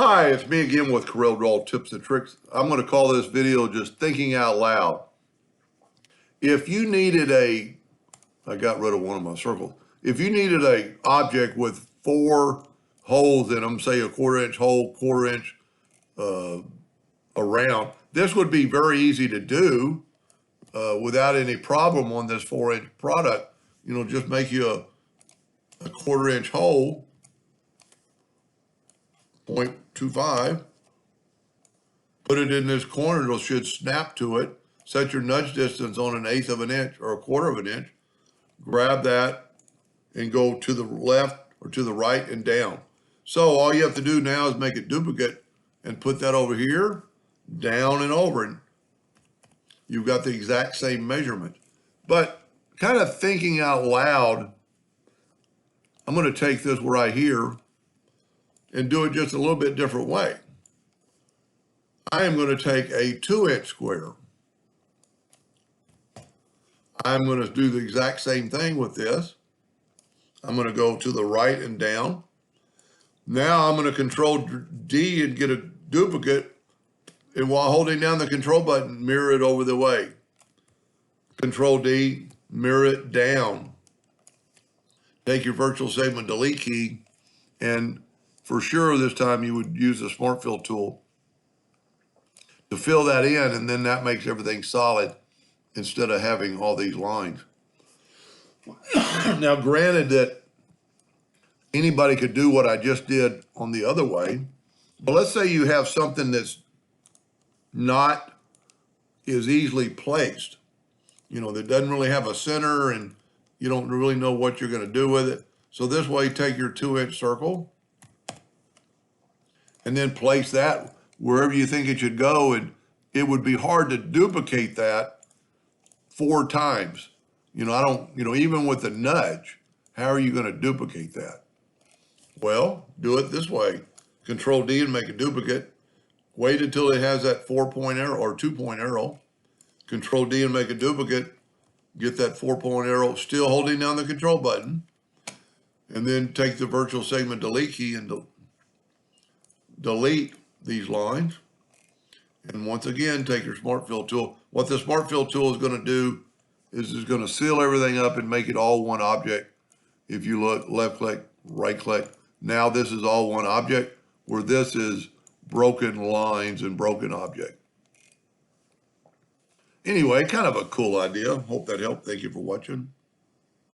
Hi, it's me again with Corel Draw Tips and Tricks. I'm going to call this video just thinking out loud. If you needed I got rid of one of my circles. If you needed a object with 4 holes in them, say a 1/4 inch hole, 1/4 inch around, this would be very easy to do without any problem on this 4-inch product. You know, just make you a 1/4 inch hole, 0.25, put it in this corner, it should snap to it. Set your nudge distance on 1/8 of an inch or 1/4 of an inch. Grab that and go to the left or to the right and down. So all you have to do now is make a duplicate and put that over here, down and over. And you've got the exact same measurement. But kind of thinking out loud, I'm going to take this right here and do it just a little bit different way. I am going to take a 2-inch square. I'm going to do the exact same thing with this. I'm going to go to the right and down. Now I'm going to Control D and get a duplicate. And while holding down the control button, mirror it over the way. Control D, mirror it down. Take your virtual segment delete key, and for sure this time you would use the Smart Fill tool to fill that in, and then that makes everything solid instead of having all these lines. Now, granted that anybody could do what I just did on the other way, but let's say you have something that's not as easily placed, you know, that doesn't really have a center and you don't really know what you're going to do with it. So this way, take your 2-inch circle and then place that wherever you think it should go. And it would be hard to duplicate that 4 times. You know, even with the nudge, how are you going to duplicate that? Well, do it this way. Control D and make a duplicate. Wait until it has that 4-point arrow or 2-point arrow. Control D and make a duplicate. Get that 4-point arrow, still holding down the control button. And then take the virtual segment delete key and delete these lines. And once again, take your Smart Fill tool. What the Smart Fill tool is going to do is it's going to seal everything up and make it all one object. If you look, left click, right click. Now this is all one object, where this is broken lines and broken object. Anyway, kind of a cool idea. Hope that helped. Thank you for watching.